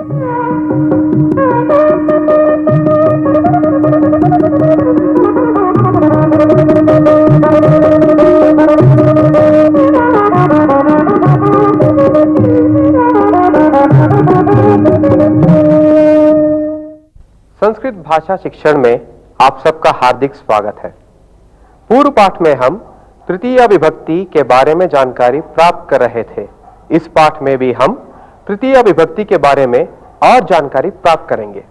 संस्कृत भाषा शिक्षण में आप सबका हार्दिक स्वागत है। पूर्व पाठ में हम तृतीय विभक्ति के बारे में जानकारी प्राप्त कर रहे थे। इस पाठ में भी हम तृतीय विभक्ति के बारे में और जानकारी प्राप्त करेंगे।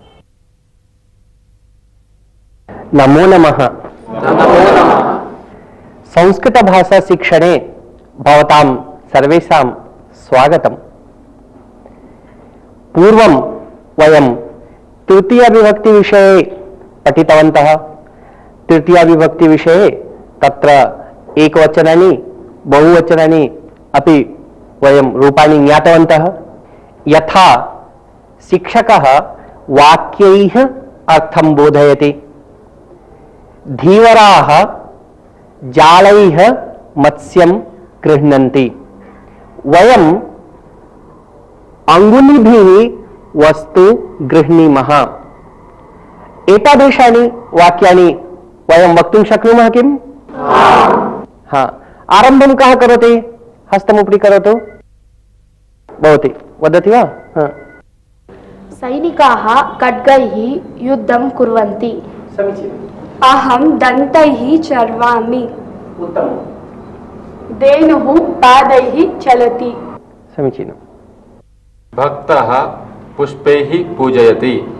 नमो नमः। संस्कृत भाषा शिक्षणे भवतां सर्वेषां स्वागतम्। पूर्वं वयं तृतीय विभक्ति विषये पठितवन्तः। तृतीय विभक्ति विषये तत्र एकवचनानि बहुवचनानि अपि वयं रूपाणि ज्ञातवन्तः। यथा शिक्षकः वाक्यैः अर्थं बोधयति, धीवराः जालैः मत्स्यं गृह्णन्ति। वयम् अंगुलिभिः वस्तु गृह्णीमः। एतादृशानि वाक्यानि वयं वक्तुं शक्नुमः किम्? हाँ। आरम्भं कः करोति? हस्तमुपरि करोतु। भवती वदति वा? हाँ। सैनिकाः खड्गैः युद्धं कुर्वन्ति। समीचीनम्। अहं दन्तैः चर्वामि। उत्तमम्। धेनुः पादैः चलति। समीचीनम्। भक्तः पुष्पैः पूजयति।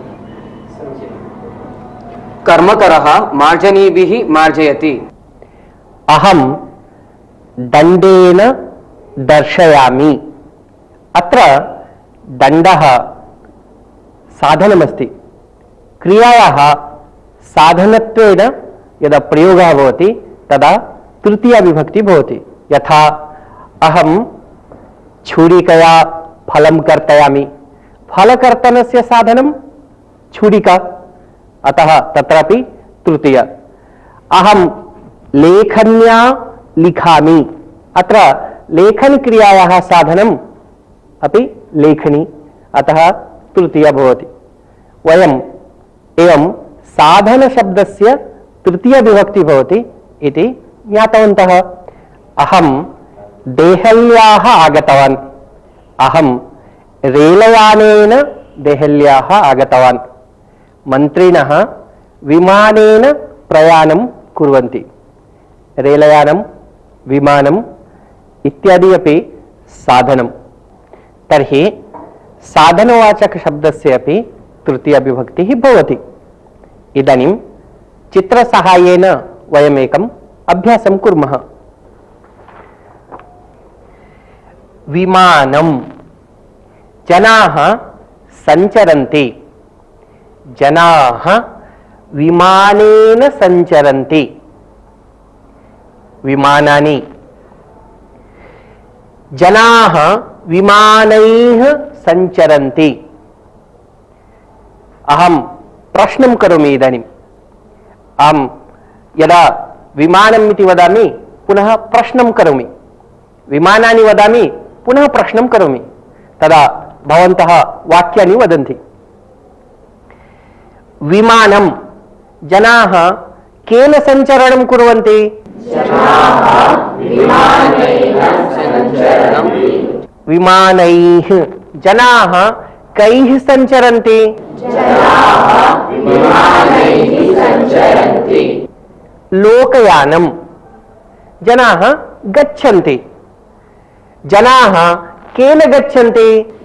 कर्मकरः मार्जनीभिः मार्जयति। अहं दण्डेन दर्शयामि। अत्र दण्डः साधनमस्ति। क्रियायाः साधनत्वेन यदा प्रयोगः भवति तदा तृतीया विभक्ति भवति। यथा अहं छुरिकया फलं कर्तयामि। फलकर्तनस्य साधनं छुरिका, अतः तत्रापि तृतीया। अहं लेखन्या लिखामि। अत्र लेखन क्रियायाः साधनम् अपि लेखनी, अतः तृतीया भवति। वयम् एवं साधन शब्दस्य तृतीय विभक्ति भवति इति ज्ञातवन्तः। अहं देहल्याः आगतवान्। अहं रेलयानेन देहल्याः आगतवान्। मन्त्रिणः विमानेन प्रयाणं कुर्वन्ति। रेलयानं, विमानम् इत्यादि अपि साधनं। तर्हि साधनवाचक शब्दस्य अपि तृतीया विभक्तिः भवति। इदानीं चित्रसहाय्येन वयम् एकम् अभ्यासं कुर्मः। विमानं, जनाः सञ्चरन्ति। जनाः विमानेन सञ्चरन्ति। विमानानि। जनाः विमानैः सञ्चरन्ति। अहं प्रश्नं करोमि इदानीम्। अहं यदा विमानम् इति वदामि पुनः प्रश्नं करोमि, विमानानि वदामि पुनः प्रश्नं करोमि, तदा भवन्तः वाक्यानि वदन्ति। विमानं, जनाः केन सञ्चरणं कुर्वन्ति? विमानैः। जनाः कैः सञ्चरन्ति? लोकयानं, जनाः गच्छन्ति। जनाः केन गच्छन्ति?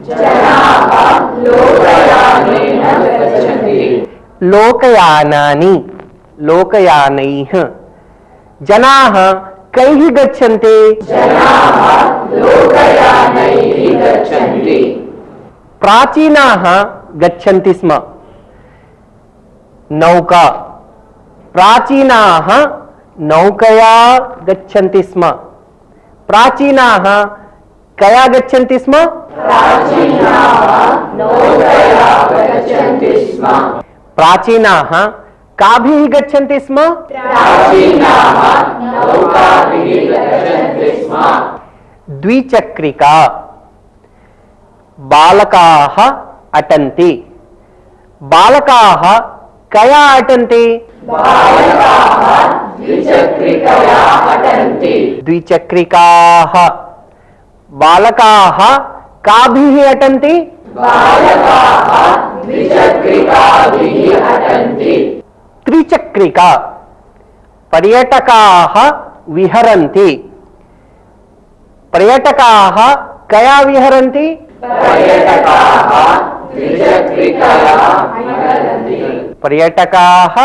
लोकयानानि, लोकयानैः। जनाः कैः गच्छन्ति? प्राचीनाः गच्छन्ति स्म। नौका, प्राचीनाः नौकया गच्छन्ति स्म। प्राचीनाः कया गच्छन्ति स्म? प्राचीनाः काभिः गच्छन्ति स्म? द्विचक्रिका। बालकाः अटन्ति बालकाः कया अटन्ति द्विचक्रिकाः बालकाः काभिः अटन्ति त्रिचक्रिका पर्यटकाः विहरन्ति पर्यटकाः कया विहरन्ति पर्यटकाः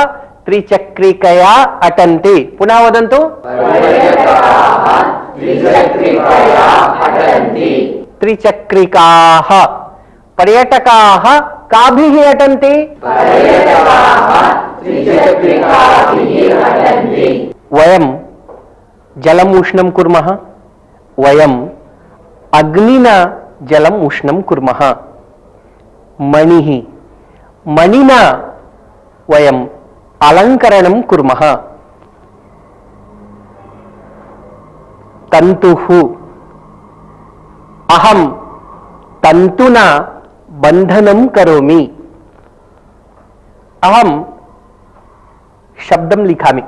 त्रिचक्रिकया अटन्ति पुनः वदन्तु त्रिचक्रिकाः पर्यटकाः काभिः अटन्ति वयं जलम् उष्णं कुर्मः वयम् अग्निना जलम् उष्णं कुर्मः मणिः मणिना वयम् अलङ्करणं कुर्मः तन्तुः अहं तन्तुना बन्धनं करोमि अहं शब्दं लिखामि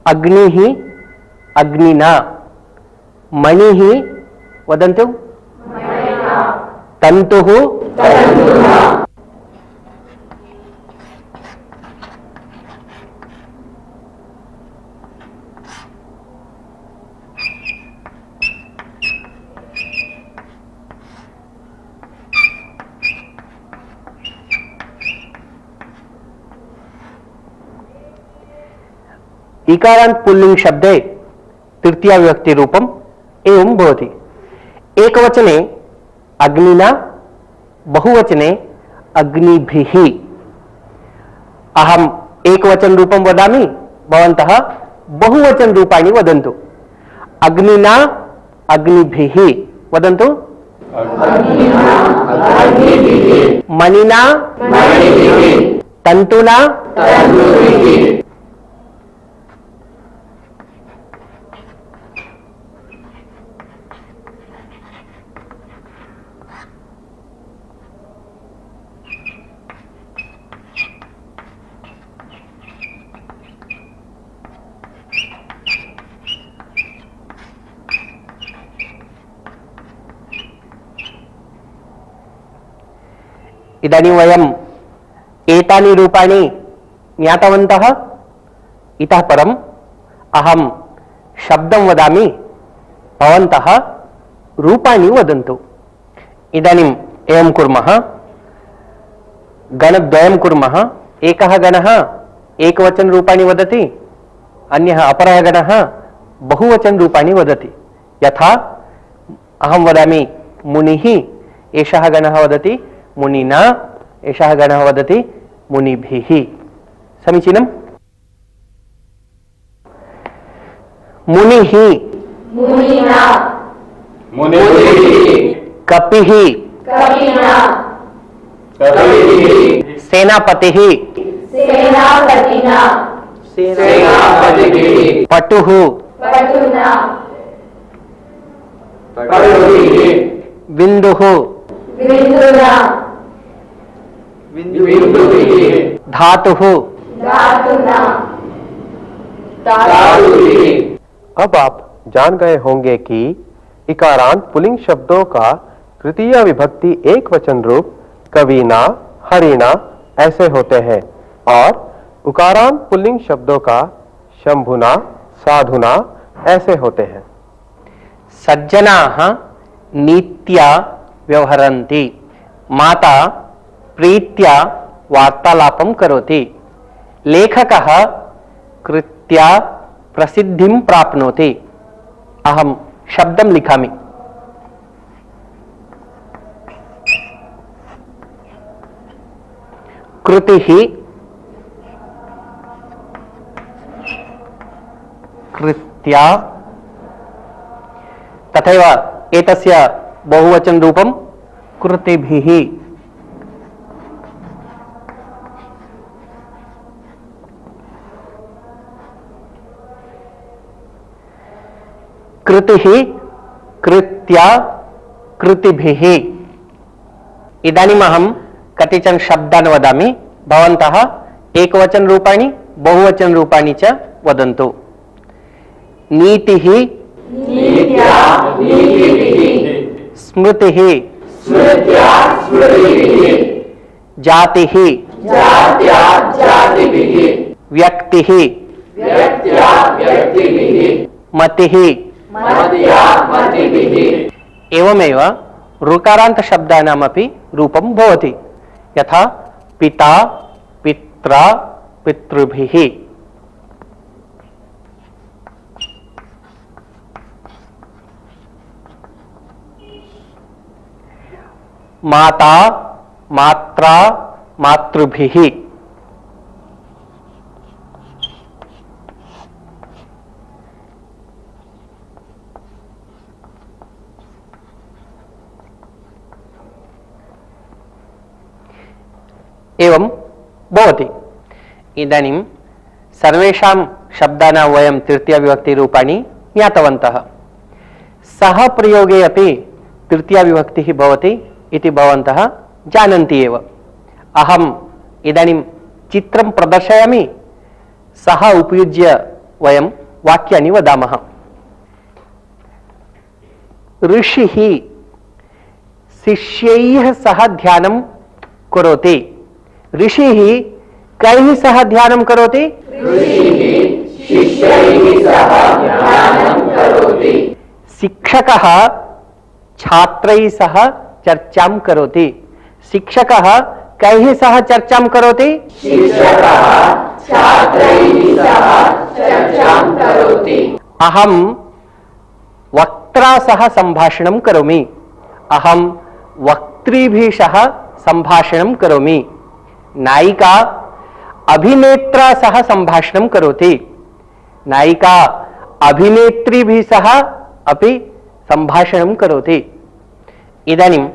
अग्निः अग्निना मणिः वदन्तु तन्तुः इकारांत पुल्लिंग शब्दे तृतीया विभक्ति रूपम एवं भवति एकवचने अग्निना बहुवचने अग्निभिः अहम एकवचन रूपम वदामि भवन्तः बहुवचन रूपाणि वदन्तु अग्निना अग्निभिः वदन्तु मणिना तन्तुना इदानीं वयम् एतानि रूपाणि ज्ञातवन्तः इतः परम् अहं शब्दं वदामि भवन्तः रूपाणि वदन्तु इदानीम् एवं कुर्मः गणद्वयं कुर्मः एकः गणः एकवचन रूपाणि वदति अन्यः अपरः गणः बहुवचन रूपाणि वदति यथा अहं वदामि मुनिः एषः गणः वदति मुनिना एषः गणः वदति मुनिभिः समीचीनम् मुनिः मुनिना कपिः सेनापतिः सेनापतिना पटुः पटुना बिन्दुः बिन्दुना धातुः धातुना अब आप जान गए होंगे कि इकारांत पुल्लिंग शब्दों का तृतीय विभक्ति एक वचन रूप कविना हरिणा ऐसे होते हैं और उकारांत पुल्लिंग शब्दों का शंभुना साधुना ऐसे होते हैं सज्जनाः नीत्या व्यवहरन्ति माता प्रीत्या वार्तालापं करोति लेखकः कृत्या प्रसिद्धिं प्राप्नोति अहं शब्दं लिखामि कृतिः कृत्या तथैव एतस्य बहुवचन रूपं कृतिभिः। कृतिः, कृत्या, कृतिभिः। इदानीम् अहं कतिचन शब्दान् वदामि, भवन्तः एकवचन रूपाणि बहुवचन रूपाणि च वदन्तु। नीतिः, नीत्या नीतिभिः स्मृतिः, स्मृत्या स्मृतिभिः जातिः, जात्या जातिभिः व्यक्तिः, व्यक्त्या व्यक्तिभिः मतिः। मत्या मतिभिः एवमेव ऋकारान्त शब्दानामपि रूपं भवति, यथा पिता, पित्रा, पितृभिः। माता, मात्रा, मातृभिः। एवं भवति। इदानीं सर्वेषां शब्दानां वयं तृतीयविभक्तिरूपाणि ज्ञातवन्तः। सः प्रयोगे अपि तृतीयविभक्तिः भवति इति भवन्तः जानन्ति एव। अहम् इदानीं चित्रं प्रदर्शयामि, सः उपयुज्य वयं वाक्यानि वदामः। ऋषिः शिष्यैः सह ध्यानं करोति। ऋषिः कैः सह ध्यानं करोति? ऋषिः शिष्यैः सह ध्यानं करोति शिक्षकः छात्रैः सह चर्चां करोति। शिक्षकः कैः सह चर्चां करोति? शिक्षकः छात्रैः सह चर्चां करोति अहं वक्त्रा सह सम्भाषणं करोमि। अहं वक्तृभिः सह सम्भाषणं करोमि। नायिका अभिनेत्रा सह सम्भाषणं करोति। नायिका अभिनेत्रीभिः सह अपि सम्भाषणं करोति। इदानीं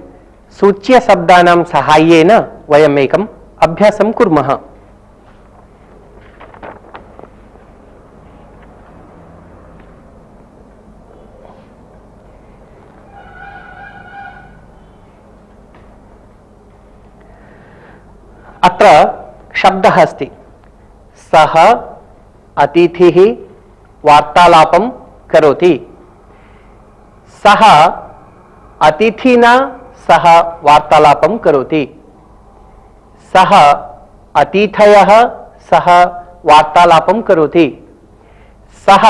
सूच्यशब्दानां साहाय्येन वयम् एकम् अभ्यासं कुर्मः। अत्र शब्दः अस्ति, सः अतिथिः वार्तालापं करोति। सः अतिथिना सह वार्तालापं करोति। सः अतिथयः सह वार्तालापं करोति। सः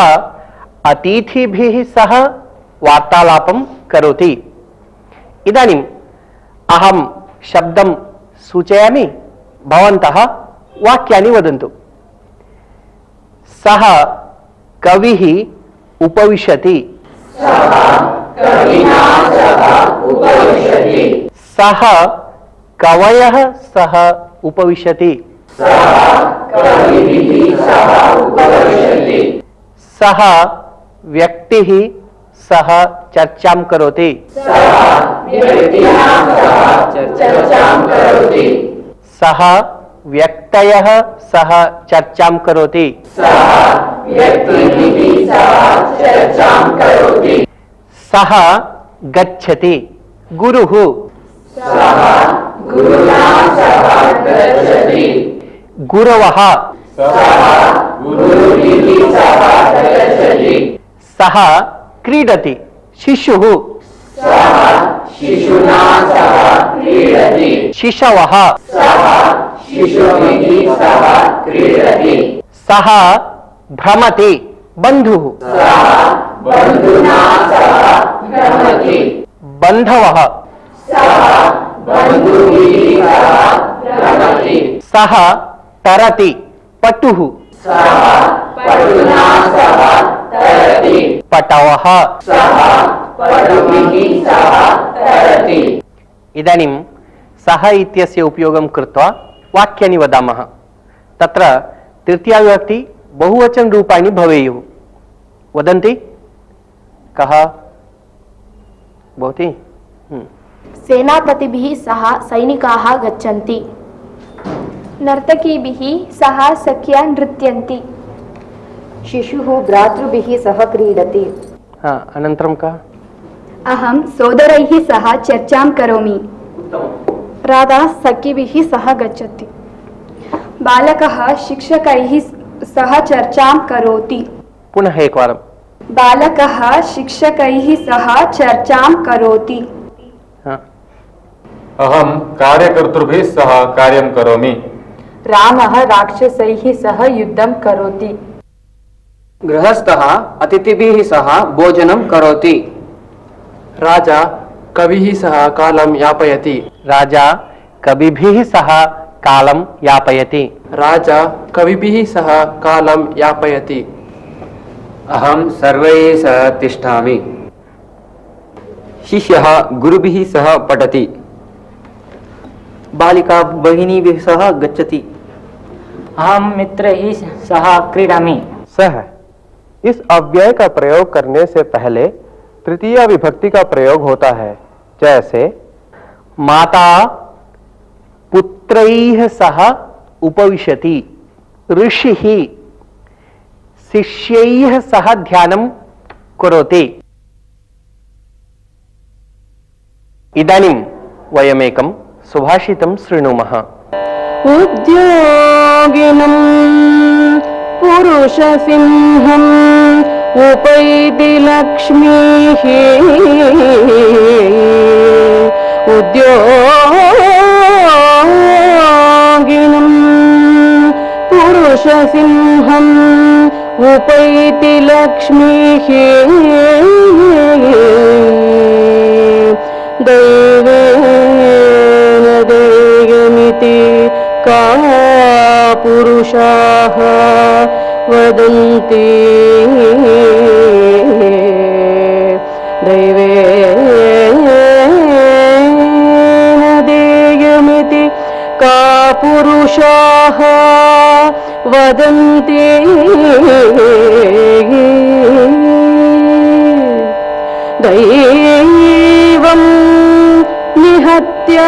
अतिथिभिः सह वार्तालापं करोति। इदानीम् अहं शब्दं सूचयामि, भवन्तः वाक्यानि वदन्तु। सः कविः उपविशति। कविना सह उपविशति सः कवयः सह उपविशति। कविभिः सह उपविशति सः व्यक्तिः सह चर्चां करोति। व्यक्तिना सह चर्चां करोति सः व्यक्तयः सह चर्चां करोति। व्यक्तिभिः सह चर्चां करोति सः गच्छति। गुरुः गुरुना सह गच्छति गुरवः गुरुभिः सह गच्छति सः क्रीडति। शिशुः शिशुना सह क्रीडति शिशवः शिशुभिः सह क्रीडति सः भ्रमति। बन्धुः बन्धुना सह भ्रमति बन्धवः बन्धुभिः सह भ्रमति सः तरति। पटुः पटुना सह तरति पटवः पटुभिः सह तरति इदानीं सः इत्यस्य उपयोगं कृत्वा वाक्यानि वदामः। तत्र तृतीयाविभक्ति बहुवचन रूपाणि भवेयुः। वदन्ति कः? भवति सेनापतिभिः सह सैनिकाः गच्छन्ति। नर्तकीभिः सह सख्या नृत्यन्ति। शिशुः भ्रातृभिः सह क्रीडति। अनन्तरं का? अहं सोदरैः सह चर्चां करोमि। राधा सखीभिः सह गच्छति। बालकः शिक्षकैः सह चर्चां करोति। पुनः एकवारं। बालकः शिक्षकैः सह चर्चां करोति। अहं कार्यकर्तृभिः सह कार्यं करोमि। रामः राक्षसैः सह युद्धं करोति। गृहस्थः अतिथिभिः सह भोजनं करोति। राजा कविः सह कालं यापयति। राजा कविभिः सह कालं यापयति। राजा कविभिः सह कालं यापयति। अहं सर्वैः सह तिष्ठामि। शिष्यः गुरुभिः सह पठति। बालिका भगिनीभिः सह गच्छति। अहं मित्रैः सह क्रीडामि। सह इस अव्यय का प्रयोग करने से पहले तृतीया विभक्ति का प्रयोग होता है, जैसे माता पुत्रैः सह उपविशति। ऋषिः शिष्यैः सह ध्यानं करोति। इदानीं वयमेकं सुभाषितं शृणुमः। उद्योगिनं पुरुषसिंहम् उपैति लक्ष्मीः। उद्योगिनं पुरुषसिंहम् उपैति लक्ष्मीः। दैवेन देयमिति का पुरुषाः वदन्ति। दैवेन देयमिति का पुरुषाः वदन्ति। दैवं निहत्य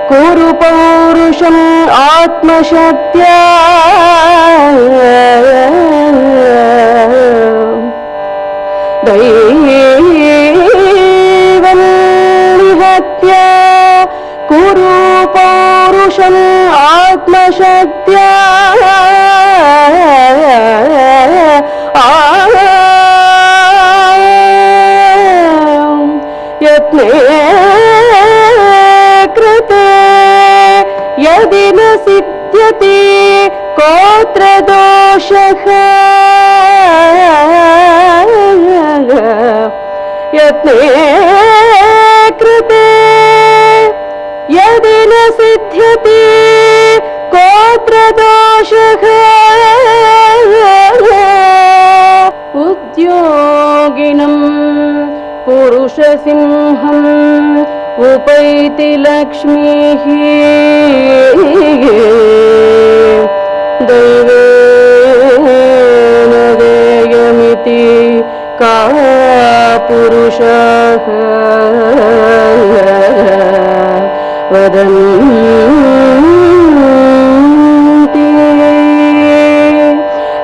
कुरु पौरुषम् आत्मशक्त्या। दैवं निहत्य कुरु पौरुषम् आत्मशक्त्या। यत्ने कृते यदि न सिद्ध्यति कोऽत्र दोषः। यत्ने कृते यदि न सिद्ध्यति कोऽत्र दोषः। उद्योगिनं पुरुषसिंहम् उपैति लक्ष्मीः। दैवेन देयमिति का पुरुषः वदन्ति।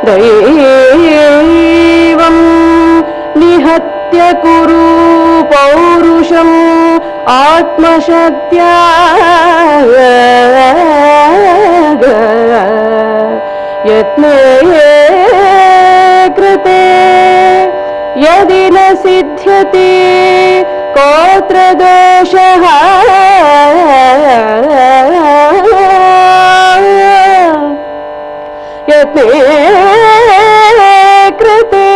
दैवं निहत्य कुरु पौरुषम् आत्मशक्त्या। यत्ने कृते यदि न सिद्ध्यति कोऽत्र दोषः। यत्ने कृते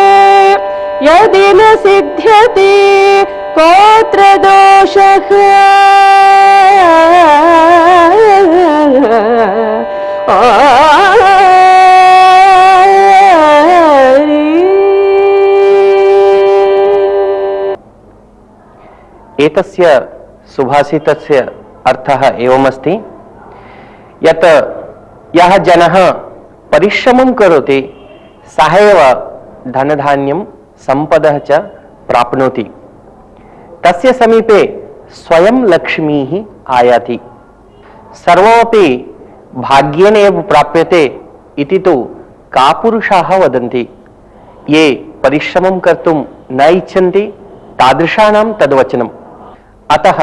यदि न सिद्ध्यति कोऽत्र दोषः। एतस्य सुभाषितस्य अर्थः एवमस्ति यत् यः जनः परिश्रमं करोति सः एव धनधान्यं सम्पदः च प्राप्नोति। तस्य समीपे स्वयं लक्ष्मीः आयाति। सर्वमपि भाग्येन एव प्राप्यते इति तु कापुरुषाः वदन्ति। ये परिश्रमं कर्तुं न इच्छन्ति तादृशानां तद्वचनम्। अतः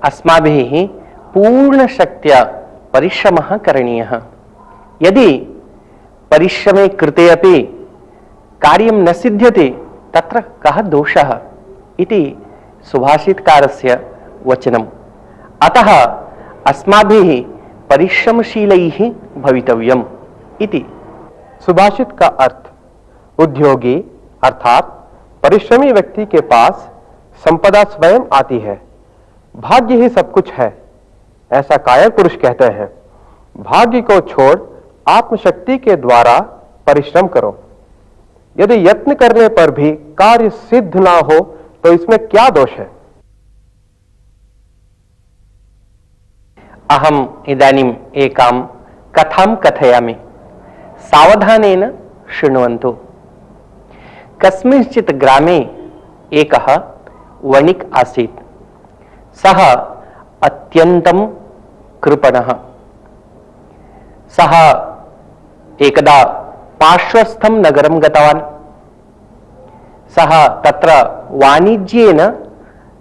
अस्माभिः पूर्णशक्त्या परिश्रमः करणीयः। यदि परिश्रमे कृते अपि कार्यं न सिद्ध्यति तत्र कः दोषः इति सुभाषितकारस्य वचनम्। अतः अस्माभिः परिश्रमशीलैः भवितव्यम् इति। सुभाषित का अर्थ उद्योगी अर्थात परिश्रमी व्यक्ति के पास संपदा स्वयं आती है। भाग्य ही सब कुछ है, ऐसा कायर पुरुष कहते हैं। भाग्य को छोड़ आत्मशक्ति के द्वारा परिश्रम करो। यदि यत्न करने पर भी कार्य सिद्ध ना हो तो इसमें क्या दोष है? अहम् इदानीम् एकां कथां कथयामि, सावधानेन शृण्वन्तु। कस्मिंश्चित् ग्रामे एकः वणिक् आसीत्। सः अत्यन्तं कृपणः। सः एकदा पार्श्वस्थं नगरं गतवान्। सः तत्र वाणिज्येन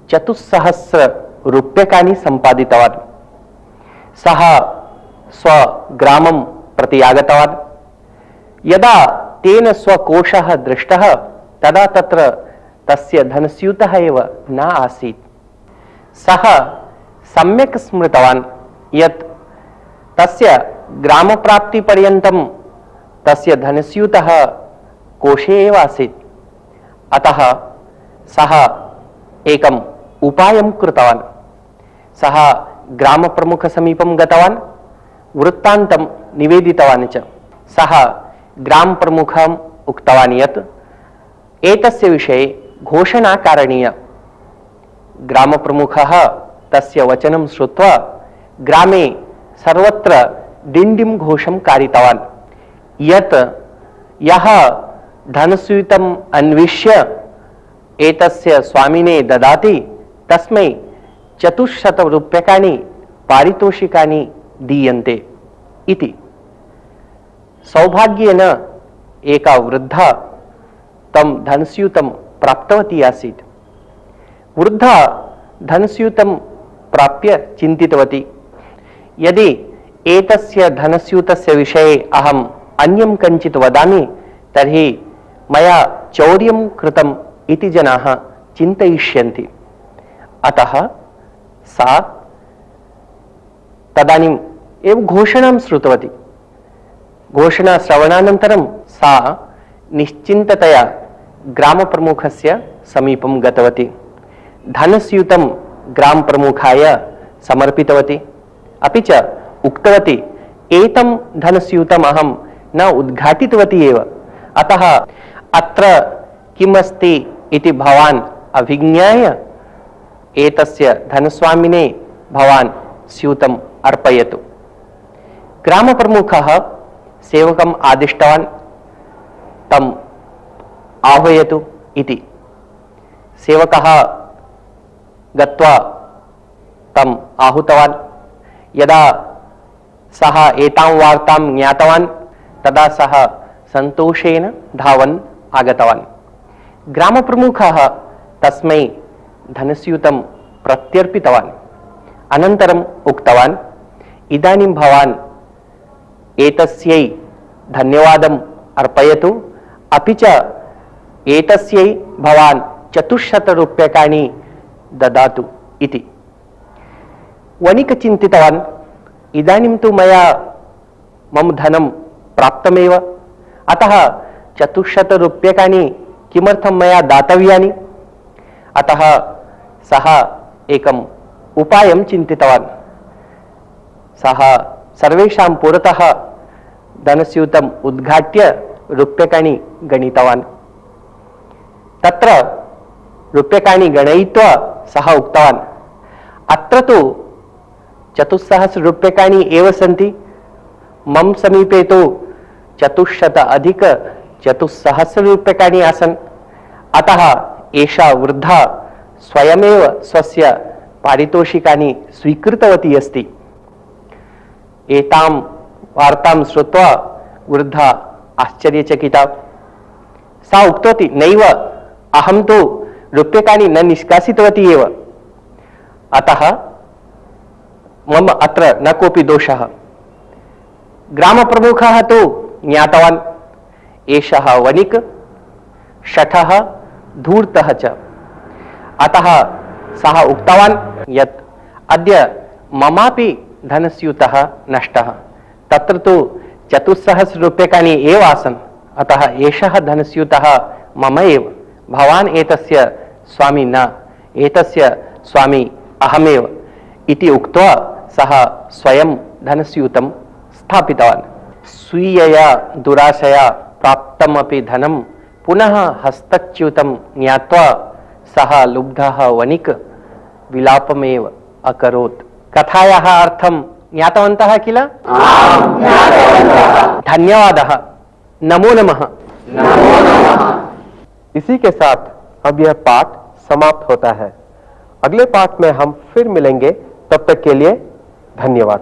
4,000 रूप्यकाणि सम्पादितवान्। सः स्वग्रामं प्रति आगतवान्। यदा तेन स्वकोशः दृष्टः तदा तत्र तस्य धनस्यूतः एव न आसीत्। सः सम्यक् स्मृतवान् यत् तस्य ग्रामप्राप्तिपर्यन्तं तस्य धनस्यूतः कोशे एव आसीत्। अतः सः एकम् उपायं कृतवान्। सः ग्रामप्रमुखसमीपं गतवान्, वृत्तान्तं निवेदितवान् च। सः ग्रामप्रमुखम् उक्तवान् यत् एतस्य विषये घोषणा कारणीया। ग्रामप्रमुखः तस्य वचनं श्रुत्वा ग्रामे सर्वत्र डिण्डिं घोषं कारितवान् यत् यः धनस्यूतम् अन्विष्य एतस्य स्वामिने ददाति तस्मै 400 रूप्यकाणि पारितोषिकानि दीयन्ते इति। सौभाग्येन एका वृद्धा तं धनस्यूतं प्राप्तवती आसीत्। वृद्धा धनस्यूतं प्राप्य चिन्तितवती, यदि एतस्य धनस्यूतस्य विषये अहम् अन्यं कञ्चित् वदामि तर्हि मया चौर्यं कृतम् इति जनाः चिन्तयिष्यन्ति। अतः सा तदानीम् एव घोषणां श्रुतवती। घोषणाश्रवणानन्तरं सा निश्चिन्ततया ग्रामप्रमुखस्य समीपं गतवती। धनस्यूतं ग्रामप्रमुखाय समर्पितवती। अपि च उक्तवती, एतं धनस्यूतम् अहं न उद्घाटितवती एव, अतः अत्र किमस्ति इति भवान् अभिज्ञाय एतस्य धनस्वामिने भवान् स्यूतम् अर्पयतु। ग्रामप्रमुखः सेवकम् आदिष्टवान् तम् आह्वयतु इति। सेवकः गत्वा तम् आहूतवान्। यदा सः एतां वार्तां ज्ञातवान् तदा सः सन्तोषेण धावन् आगतवान्। ग्रामप्रमुखः तस्मै धनस्यूतं प्रत्यर्पितवान्। अनन्तरम् उक्तवान्, इदानीं भवान् एतस्यै धन्यवादम् अर्पयतु, अपि च एतस्यै भवान् 400 रूप्यकाणि ददातु इति। वणिक् चिन्तितवान्, इदानीं तु मया मम धनं प्राप्तमेव, अतः 400 रूप्यकाणि किमर्थं मया दातव्यानि? अतः सः एकम् उपायं चिन्तितवान्। सः सर्वेषां पुरतः धनस्यूतम् उद्घाट्य रूप्यकाणि गणितवान्। तत्र रूप्यकाणि गणयित्वा सः उक्तवान्, अत्र तु 400 रूप्यकाणि एव सन्ति, मम समीपे तु 400 अधिक 400 रूप्यकाणि आसन्, अतः एषा वृद्धा स्वयमेव स्वस्य पारितोषिकानि स्वीकृतवती अस्ति। एतां वार्तां श्रुत्वा वृद्धा आश्चर्यचकिता। सा उक्तवती, नैव, अहं तु रूप्यकाणि न निष्कासितवती एव, अतः मम अत्र न कोऽपि दोषः। ग्रामप्रमुखः तु ज्ञातवान्, एषः वणिक्, शठः, धूर्तः च, अतः सः उक्तवान् यत् अद्य ममापि धनस्यूतः नष्टः। तत्र तु 400 रूप्यकाणि एव आसन्, अतः एषः धनस्यूतः मम एव। भवान् एतस्य स्वामी न, एतस्य स्वामी अहमेव इति उक्त्वा सः स्वयं धनस्यूतं स्थापितवान्। स्वीयया दुराशया प्राप्तमपि धनं पुनः हस्तच्युतं ज्ञात्वा सः लुब्धः वणिक् विलापमेव अकरोत्। कथायाः अर्थं ज्ञातवन्तः किल? धन्यवादः। नमो नमः। इसी के साथ अब यह पाठ समाप्त होता है। अगले पाठ में हम फिर मिलेंगे, तब तक के लिए धन्यवाद।